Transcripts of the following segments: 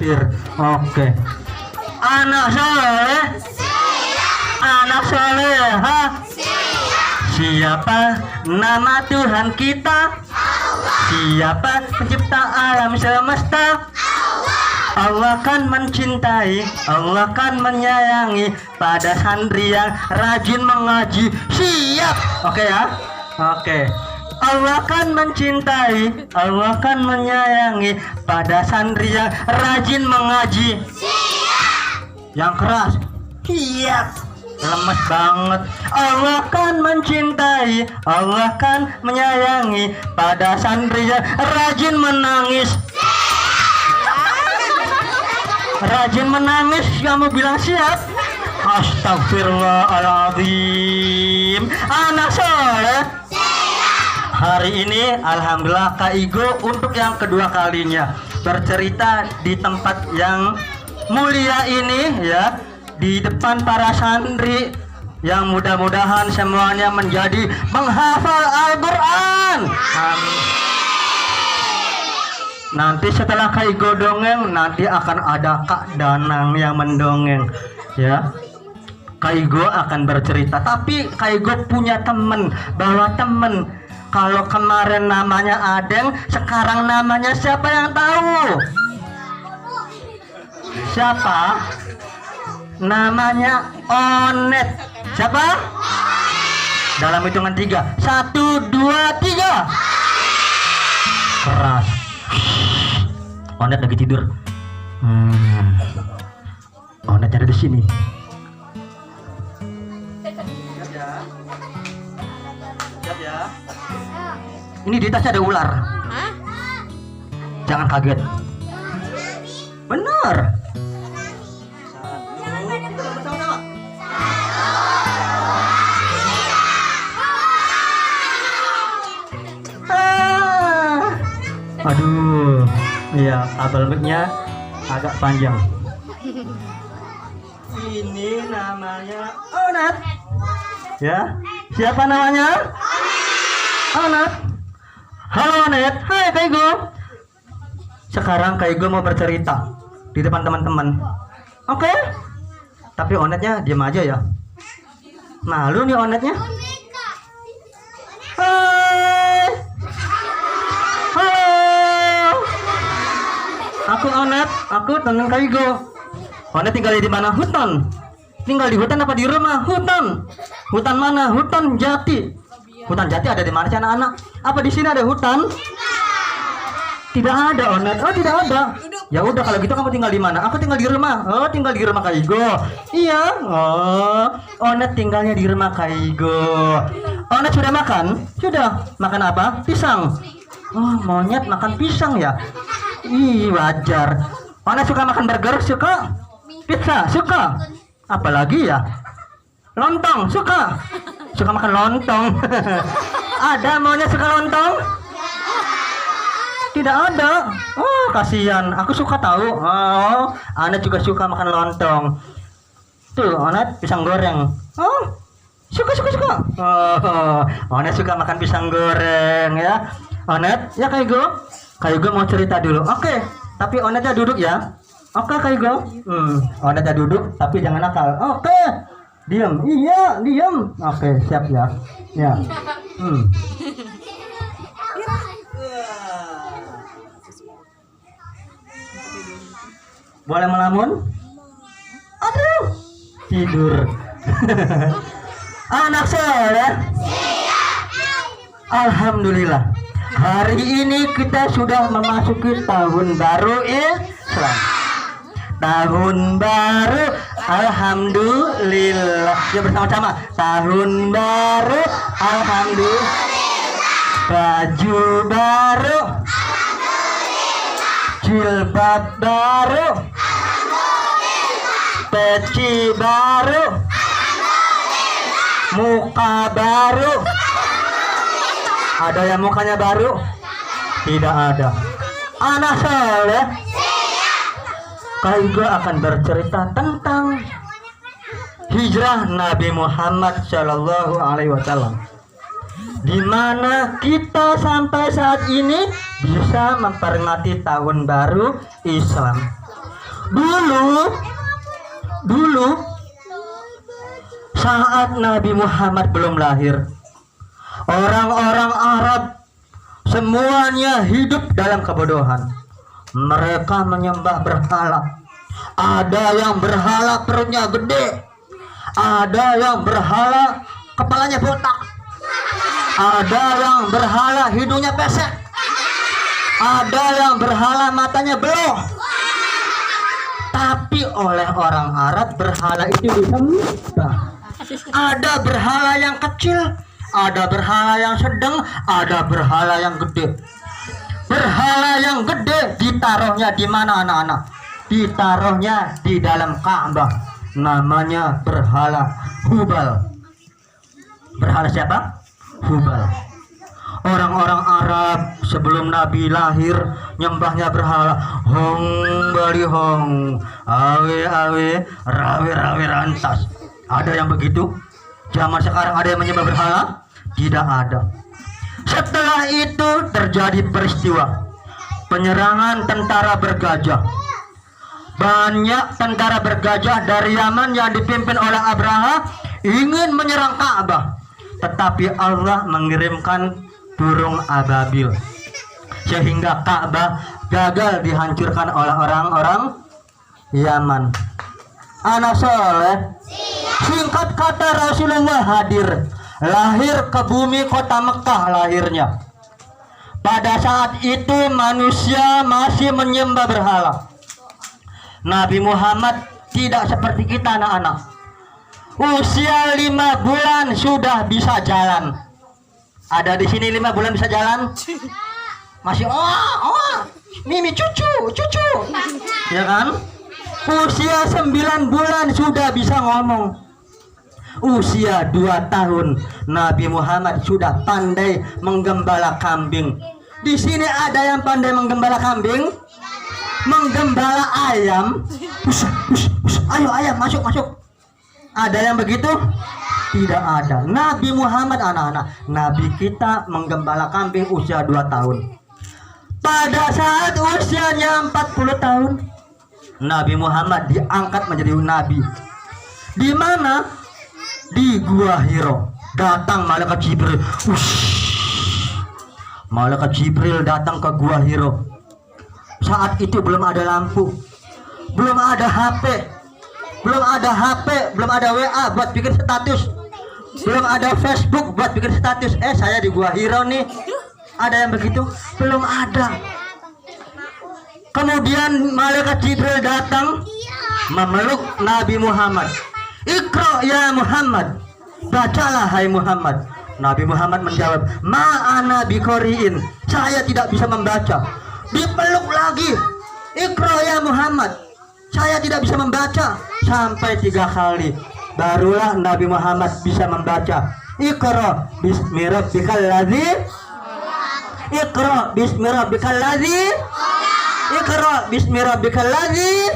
takbir. Oke. Anak soleh, anak soleha. Siapa nama Tuhan kita? Siapa pencipta alam semesta? Allah kan mencintai, Allah kan menyayangi pada santri yang rajin mengaji. Siap. Oke ya. Oke. Allah kan mencintai, Allah kan menyayangi pada santri yang rajin mengaji. Yang keras. Siap. Lemes banget. Allah kan mencintai, Allah kan menyayangi pada santri yang rajin menangis. Rajin menangis, kamu bilang siap. Astagfirullahaladzim. Anak soleh. Hari ini alhamdulillah Kak Igo untuk yang kedua kalinya bercerita di tempat yang mulia ini ya, di depan para santri yang mudah-mudahan semuanya menjadi menghafal Al-Quran. Amin. Nanti setelah Kak Igo dongeng, nanti akan ada Kak Danang yang mendongeng ya. Kak Igo akan bercerita, tapi Kak Igo punya temen, bawa temen. Kalau kemarin namanya Adeng, sekarang namanya siapa yang tahu? Siapa? Namanya Onet. Siapa? Dalam hitungan 3. 1, 2, 3. Keras. Onet lagi tidur. Onet ada di sini. Siap ya. Siap ya. Ini di tasnya ada ular. Jangan kaget. Benar. Aduh, iya, kabel mic-nya agak panjang. Ini namanya Onet. Ya, siapa namanya? Onet. Halo Onet, hai Kak Igo. Sekarang Kak Igo mau bercerita di depan teman-teman. Oke? Tapi Onetnya diam aja ya. Malu nih Onetnya. Hai. Aku Onet, aku teman Kak Igo. Onet tinggal di mana? Hutan. Tinggal di hutan apa di rumah? Hutan. Hutan mana? Hutan Jati. Hutan Jati ada di mana sih anak-anak? Apa di sini ada hutan? Tidak ada Onet. Oh tidak ada. Ya udah kalau gitu kamu tinggal di mana? Aku tinggal di rumah. Oh tinggal di rumah Kak Igo. Iya. Oh Onet tinggalnya di rumah Kak Igo. Onet sudah makan? Sudah. Makan apa? Pisang. Oh monyet makan pisang ya? Ih wajar. Onet suka makan burger? Suka? Pizza? Suka? Apalagi ya? Lontong? Suka? Suka makan lontong. Ada maunya suka lontong? Tidak ada. Oh kasihan. Aku suka tahu. Oh Onet juga suka makan lontong. Tuh Onet pisang goreng. Oh suka. Oh Onet suka makan pisang goreng ya. Onet ya Kak Igo. Kak Igo mau cerita dulu. Oke. Tapi Onetnya duduk ya. Oke Kak Igo. Onetnya duduk tapi jangan nakal. Oke. Diam. Iya diam. Oke siap ya. Ya. Boleh melamun? Aduh, tidur. Anak soleh. Alhamdulillah. Hari ini kita sudah memasuki tahun baru Islam. Tahun baru, alhamdulillah. Ya bersama-sama. Tahun baru, alhamdulillah. Baju baru, jilbab baru, peci baru, muka baru. Ada yang mukanya baru? Tidak ada. Anak soleh. Kak Igo akan bercerita tentang hijrah Nabi Muhammad Shallallahu Alaihi Wasallam, di mana kita sampai saat ini bisa memperingati tahun baru Islam. Dulu saat Nabi Muhammad belum lahir, orang-orang Arab semuanya hidup dalam kebodohan. Mereka menyembah berhala. Ada yang berhala perutnya gede, ada yang berhala kepalanya botak, ada yang berhala hidungnya pesek, ada yang berhala matanya beloh. Tapi oleh orang Arab berhala itu disembah. Ada berhala yang kecil, ada berhala yang sedang, ada berhala yang gede. Berhala yang gede ditaruhnya di mana anak-anak? Ditaruhnya di dalam Ka'bah. Namanya berhala Hubal. Berhala siapa? Hubal. Orang-orang Arab sebelum Nabi lahir nyembahnya berhala. Hong bali hong, awe awe, rawe rawe rantas. Ada yang begitu? Zaman sekarang ada yang menyembah berhala? Tidak ada. Setelah itu terjadi peristiwa penyerangan tentara bergajah. Banyak tentara bergajah dari Yaman yang dipimpin oleh Abraha ingin menyerang Ka'bah, tetapi Allah mengirimkan burung ababil sehingga Ka'bah gagal dihancurkan oleh orang-orang Yaman. Anak soleh, singkat kata Rasulullah hadir, lahir ke bumi kota Mekah lahirnya. Pada saat itu manusia masih menyembah berhala. Nabi Muhammad tidak seperti kita anak-anak. Usia 5 bulan sudah bisa jalan. Ada di sini 5 bulan bisa jalan? Masih mimi cucu. Ya kan? Usia 9 bulan sudah bisa ngomong. Usia 2 tahun Nabi Muhammad sudah pandai menggembala kambing. Di sini ada yang pandai menggembala kambing? Menggembala ayam? Ayo ayam masuk. Ada yang begitu? Tidak ada. Nabi Muhammad anak-anak, Nabi kita menggembala kambing usia 2 tahun. Pada saat usianya 40 tahun Nabi Muhammad diangkat menjadi nabi. Di mana? Di Gua Hiro. Datang malaikat Jibril. Malaikat Jibril datang ke Gua Hiro. Saat itu belum ada lampu, belum ada HP, belum ada WA buat bikin status, belum ada Facebook buat bikin status. Saya di Gua Hiro nih. Ada yang begitu? Belum ada. Kemudian malaikat Jibril datang memeluk Nabi Muhammad. Iqra ya Muhammad, bacalah hai Muhammad. Nabi Muhammad menjawab, ma'ana biqori'in, saya tidak bisa membaca. Dipeluk lagi, Iqra ya Muhammad, saya tidak bisa membaca. Sampai 3 kali barulah Nabi Muhammad bisa membaca. Iqra bismi rabbikal ladzi, Iqra bismi rabbikal ladzi, Iqra bismi rabbikal ladzi.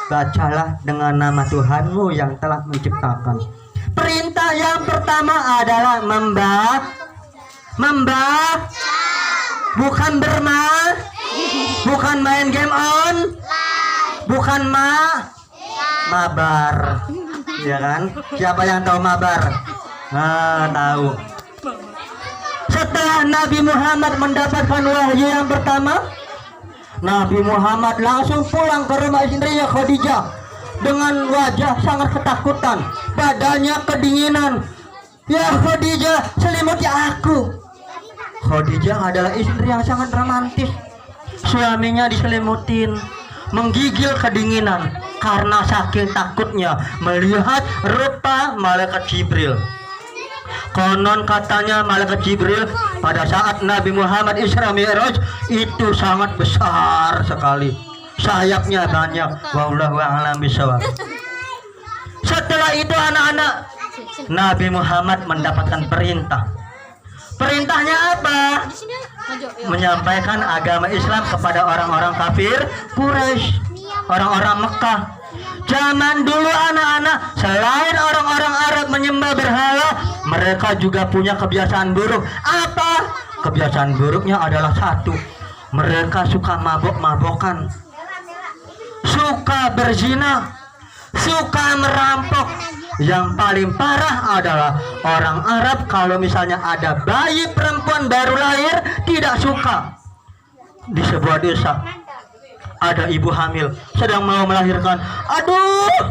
Bacalah dengan nama Tuhanmu yang telah menciptakan. Perintah yang pertama adalah bukan bukan main game on, bukan mabar, ya kan? Siapa yang tahu mabar? Tahu. Setelah Nabi Muhammad mendapatkan wahyu yang pertama, Nabi Muhammad langsung pulang ke rumah istrinya Khadijah dengan wajah sangat ketakutan, badannya kedinginan. Ya Khadijah, selimuti aku. Khadijah adalah istri yang sangat romantis. Suaminya diselimutin, menggigil kedinginan karena saking takutnya melihat rupa malaikat Jibril. Konon katanya malaikat Jibril pada saat Nabi Muhammad Isra Mi'raj itu sangat besar sekali, sayapnya banyak. Wallahu a'lam bishawab. Setelah itu anak-anak, Nabi Muhammad mendapatkan perintah. Perintahnya apa? Menyampaikan agama Islam kepada orang-orang kafir Quraisy, orang-orang Mekah. Zaman dulu anak-anak, selain orang-orang Arab menyembah berhala, mereka juga punya kebiasaan buruk. Apa? Kebiasaan buruknya adalah satu, mereka suka mabok-mabokan, suka berzina, suka merampok. Yang paling parah adalah orang Arab kalau misalnya ada bayi perempuan baru lahir tidak suka. Di sebuah desa ada ibu hamil sedang mau melahirkan. Aduh,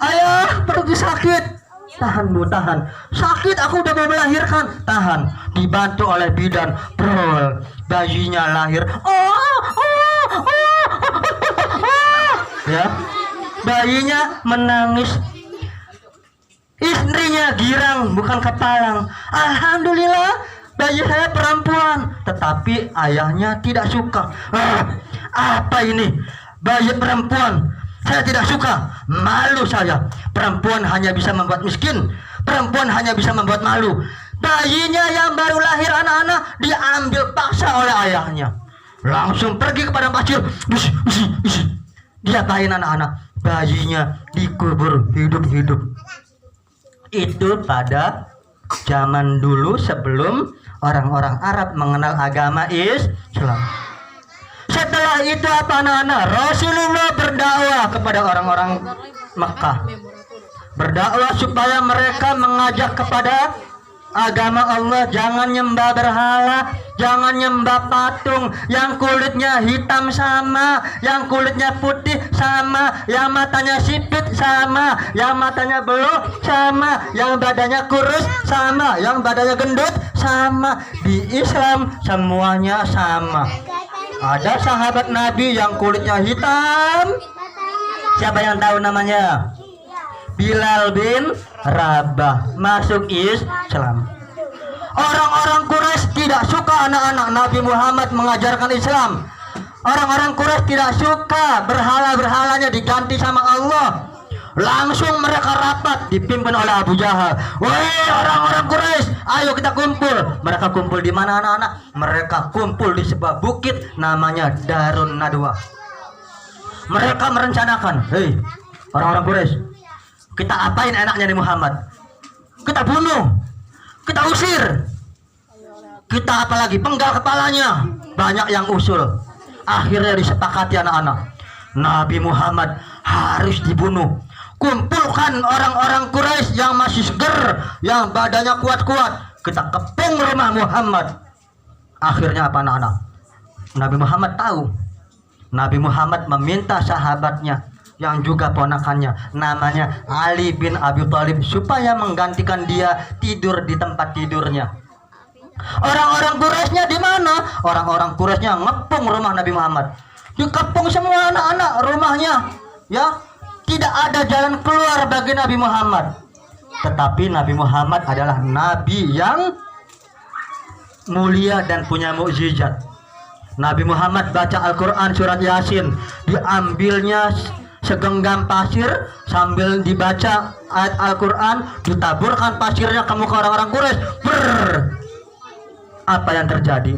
ayah perutku sakit. Tahan bu, tahan. Sakit, aku udah mau melahirkan. Tahan. Dibantu oleh bidan. Prol, bayinya lahir. Ya, bayinya menangis. Istrinya girang, bukan kepalang. Alhamdulillah, bayi saya perempuan. Tetapi ayahnya tidak suka. Apa ini? Bayi perempuan. Saya tidak suka. Malu saya. Perempuan hanya bisa membuat miskin. Perempuan hanya bisa membuat malu. Bayinya yang baru lahir anak-anak diambil paksa oleh ayahnya. Langsung pergi ke padang pasir. Diapain anak-anak? Bayinya dikubur hidup-hidup. Itu pada zaman dulu sebelum orang-orang Arab mengenal agama Islam. Setelah itu apa anak-anak? Rasulullah berdakwah kepada orang-orang Mekah. Berdakwah supaya mereka mengajak kepada agama Allah. Jangan nyembah berhala, jangan nyembah patung yang kulitnya hitam sama, yang kulitnya putih sama, yang matanya sipit sama, yang matanya belok sama, yang badannya kurus sama, yang badannya gendut sama. Di Islam semuanya sama. Ada sahabat Nabi yang kulitnya hitam. Siapa yang tahu namanya? Bilal bin Rabah, masuk Islam. Orang-orang Quraisy tidak suka anak-anak Nabi Muhammad mengajarkan Islam. Orang-orang Quraisy tidak suka berhala-berhalanya diganti sama Allah. Langsung mereka rapat dipimpin oleh Abu Jahal. Woi orang-orang Quraisy, ayo kita kumpul. Mereka kumpul di mana anak-anak? Mereka kumpul di sebuah bukit namanya Darun Nadwa. Mereka merencanakan, hei orang-orang Quraisy, kita apain enaknya nih Muhammad? Kita bunuh, kita usir, kita apalagi penggal kepalanya. Banyak yang usul. Akhirnya disepakati anak-anak, Nabi Muhammad harus dibunuh. Kumpulkan orang-orang Quraisy yang masih seger, yang badannya kuat-kuat. Kita kepung rumah Muhammad. Akhirnya apa anak-anak? Nabi Muhammad tahu. Nabi Muhammad meminta sahabatnya yang juga ponakannya, namanya Ali bin Abi Thalib, supaya menggantikan dia tidur di tempat tidurnya. Orang-orang Quraisynya di mana? Orang-orang Quraisynya ngepung rumah Nabi Muhammad. Dikepung semua anak-anak rumahnya. Ya, tidak ada jalan keluar bagi Nabi Muhammad. Tetapi Nabi Muhammad adalah nabi yang mulia dan punya mukjizat. Nabi Muhammad baca Al-Quran surat Yasin, diambilnya segenggam pasir sambil dibaca ayat Al-Quran, ditaburkan pasirnya ke muka orang-orang Quraisy. Apa yang terjadi?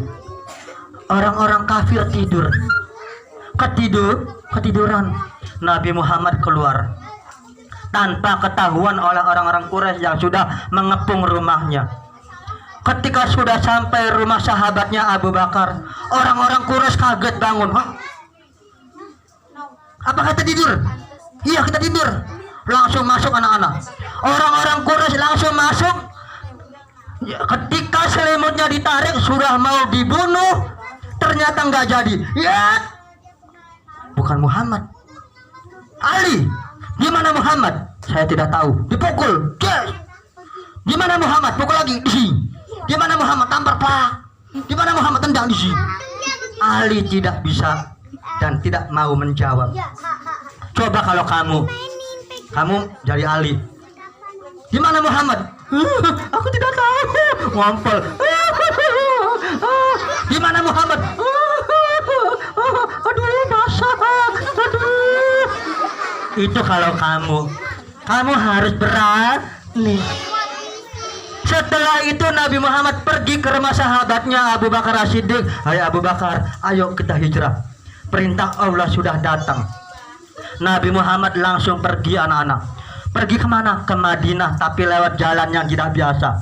Orang-orang kafir tidur. Ketiduran. Nabi Muhammad keluar tanpa ketahuan oleh orang-orang Quraisy yang sudah mengepung rumahnya. Ketika sudah sampai rumah sahabatnya Abu Bakar, orang-orang Quraisy kaget bangun. Hah? Apa kita tidur? Iya kita tidur. Langsung masuk anak-anak. Orang-orang Quraisy langsung masuk. Ya, ketika selimutnya ditarik sudah mau dibunuh, ternyata nggak jadi. Ya, bukan Muhammad. Ali. Gimana Muhammad? Saya tidak tahu. Dipukul. Yes. Gimana Muhammad? Pukul lagi. Di sini. Gimana Muhammad? Tampar plak. Gimana Muhammad? Tendang di sini. Ali tidak bisa dan tidak mau menjawab. Coba kalau kamu jadi Ali. Gimana Muhammad? Aku tidak tahu. Ngompol. Gimana Muhammad? Aduh basah. Aduh. Itu kalau kamu harus berani. Setelah itu Nabi Muhammad pergi ke rumah sahabatnya Abu Bakar As-Siddiq. Hai Abu Bakar, ayo kita hijrah. Perintah Allah sudah datang. Nabi Muhammad langsung pergi anak-anak. Pergi kemana? Ke Madinah, tapi lewat jalan yang tidak biasa.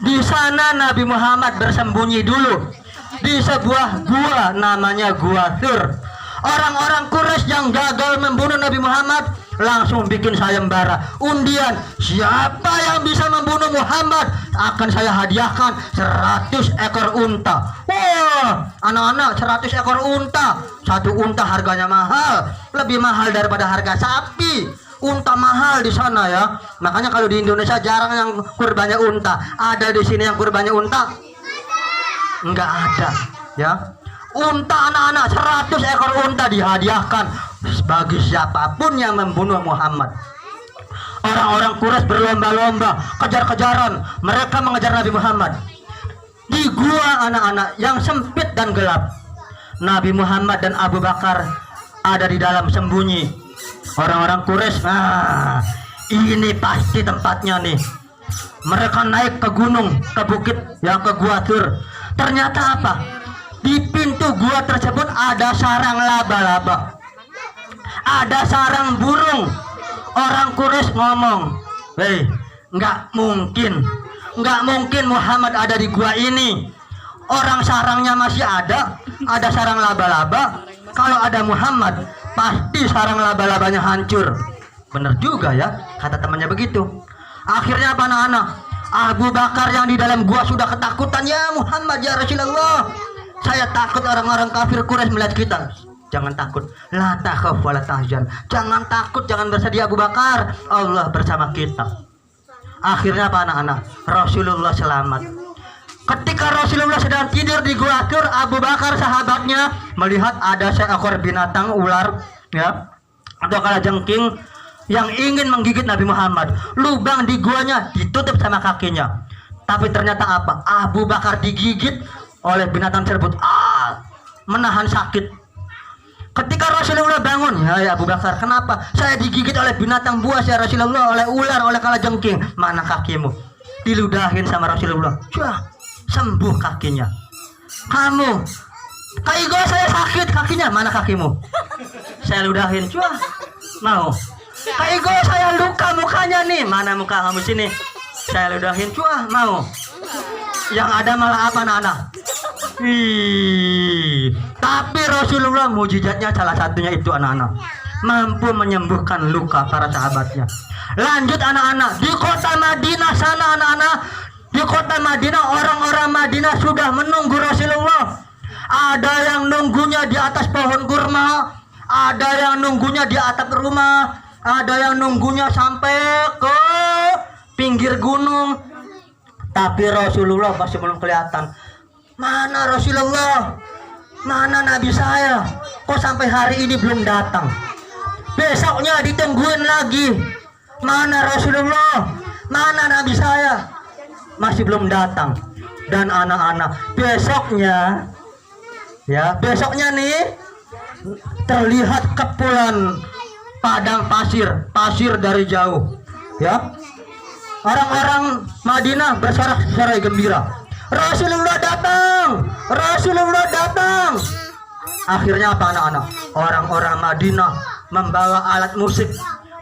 Di sana Nabi Muhammad bersembunyi dulu di sebuah gua namanya Gua Thur. Orang-orang Quraisy yang gagal membunuh Nabi Muhammad langsung bikin sayembara undian, siapa yang bisa membunuh Muhammad akan saya hadiahkan 100 ekor unta. Wah, anak-anak, 100 ekor unta. Satu unta harganya mahal, lebih mahal daripada harga sapi. Unta mahal di sana ya. Makanya kalau di Indonesia jarang yang kurbannya unta. Ada di sini yang kurbannya unta? Enggak ada ya. Unta anak-anak, 100 ekor unta dihadiahkan bagi siapapun yang membunuh Muhammad. Orang-orang Quraisy berlomba-lomba, kejar-kejaran, mereka mengejar Nabi Muhammad di gua anak-anak yang sempit dan gelap. Nabi Muhammad dan Abu Bakar ada di dalam sembunyi. Orang-orang Quraisy, nah ini pasti tempatnya nih. Mereka naik ke gunung, ke bukit, yang ke gua Tur. Ternyata apa? Di pintu gua tersebut ada sarang laba-laba, ada sarang burung. Orang Quraisy ngomong, hei, nggak mungkin Muhammad ada di gua ini. Orang sarangnya masih ada sarang laba-laba. Kalau ada Muhammad, pasti sarang laba-labanya hancur. Bener juga ya, kata temannya begitu. Akhirnya apa anak-anak? Abu Bakar yang di dalam gua sudah ketakutan, ya Muhammad, ya Rasulullah, saya takut orang-orang kafir Quraisy melihat kita. Jangan takut, la takhaf wa la tahzan. Jangan takut, jangan bersedih Abu Bakar, Allah bersama kita. Akhirnya apa anak-anak? Rasulullah selamat. Ketika Rasulullah sedang tidur di gua Tur, Abu Bakar sahabatnya melihat ada seekor binatang ular ya, atau kalajengking yang ingin menggigit Nabi Muhammad. Lubang di guanya ditutup sama kakinya. Tapi ternyata apa? Abu Bakar digigit oleh binatang tersebut. Menahan sakit. Ketika Rasulullah bangun, ya Abu Bakar, kenapa? Saya digigit oleh binatang buas ya Rasulullah, oleh ular, oleh kalajengking. Mana kakimu? Diludahin sama Rasulullah. Wah, sembuh kakinya. Kamu, kaigo saya sakit kakinya. Mana kakimu? Saya ludahin. Wah, mau? Kaigo saya luka mukanya nih. Mana muka kamu sini? Saya ludahin. Wah, mau? Yang ada malah apa anak-anak? Tapi Rasulullah mujizatnya salah satunya itu anak-anak, mampu menyembuhkan luka para sahabatnya. Lanjut anak-anak, di kota Madinah sana anak-anak, di kota Madinah orang-orang Madinah sudah menunggu Rasulullah. Ada yang nunggunya di atas pohon kurma, ada yang nunggunya di atap rumah, ada yang nunggunya sampai ke pinggir gunung. Tapi Rasulullah masih belum kelihatan. Mana Rasulullah? Mana Nabi saya? Kok sampai hari ini belum datang? Besoknya ditungguin lagi. Mana Rasulullah? Mana Nabi saya? Masih belum datang. Dan anak-anak, besoknya nih terlihat kepulan padang pasir dari jauh. Ya. Orang-orang Madinah bersorak-sorai gembira. Rasulullah datang, Rasulullah datang. Akhirnya apa anak-anak? Orang-orang Madinah membawa alat musik.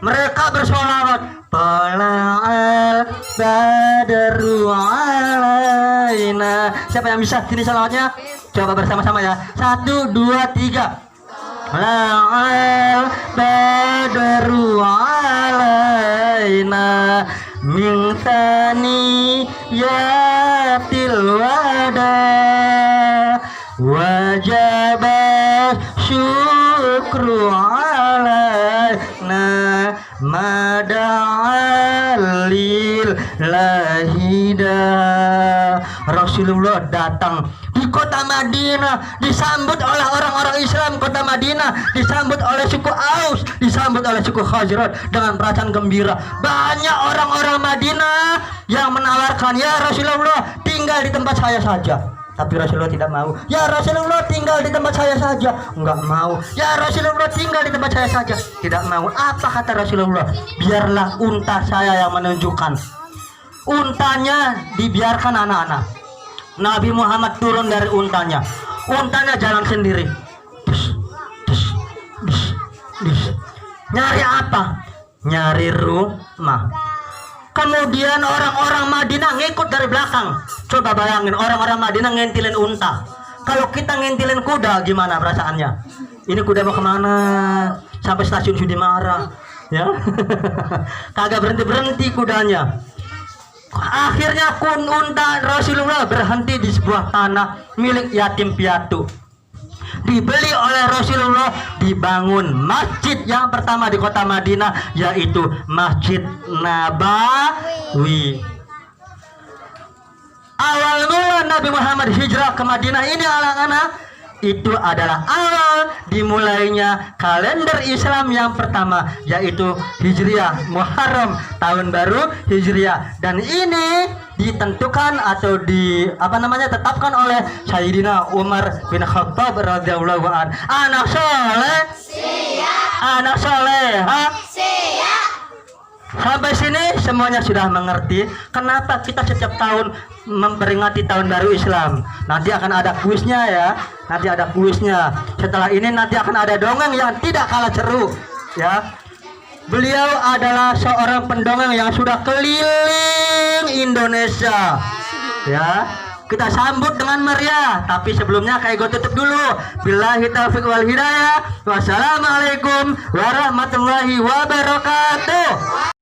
Mereka bersolawat. Tala'al badru alaina. Siapa yang bisa sini salawatnya? Coba bersama-sama ya. 1, 2, 3. La'al badru alaina min tani yatil wada wajaba syukru alaina mada'alil lahida. Rasulullah datang di kota Madinah, disambut oleh orang-orang Islam. Kota Madinah disambut oleh suku Aus, disambut oleh suku Khazraj dengan perasaan gembira. Banyak orang-orang Madinah yang menawarkan, ya Rasulullah tinggal di tempat saya saja. Tapi Rasulullah tidak mau. Ya Rasulullah tinggal di tempat saya saja. Enggak mau. Ya Rasulullah tinggal di tempat saya saja. Tidak mau. Apa kata Rasulullah? Biarlah unta saya yang menunjukkan. Untanya dibiarkan anak-anak. Nabi Muhammad turun dari untanya. Untanya jalan sendiri. Nyari apa? Nyari rumah. Kemudian orang-orang Madinah ngikut dari belakang. Coba bayangin, orang-orang Madinah ngentilin unta. Kalau kita ngintilin kuda gimana perasaannya? Ini kuda mau kemana? Sampai stasiun Sudimarah, ya. Kagak berhenti kudanya. Akhirnya unta Rasulullah berhenti di sebuah tanah milik yatim piatu. Dibeli oleh Rasulullah, dibangun masjid yang pertama di kota Madinah, yaitu Masjid Nabawi. Awal mula Nabi Muhammad hijrah ke Madinah ini anak-anak, itu adalah awal dimulainya kalender Islam yang pertama, yaitu Hijriah, Muharram, tahun baru Hijriah. Dan ini ditentukan atau tetapkan oleh Sayyidina Umar bin Khattab radhiyallahu an. Anak soleh, anak soleha. Sampai sini semuanya sudah mengerti kenapa kita setiap tahun memperingati tahun baru Islam. Nanti akan ada kuisnya ya. Nanti ada kuisnya. Setelah ini nanti akan ada dongeng yang tidak kalah seru ya. Beliau adalah seorang pendongeng yang sudah keliling Indonesia. Ya. Kita sambut dengan meriah, tapi sebelumnya kayak gue tutup dulu. Billahi taufiq wal hidayah. Wassalamualaikum warahmatullahi wabarakatuh.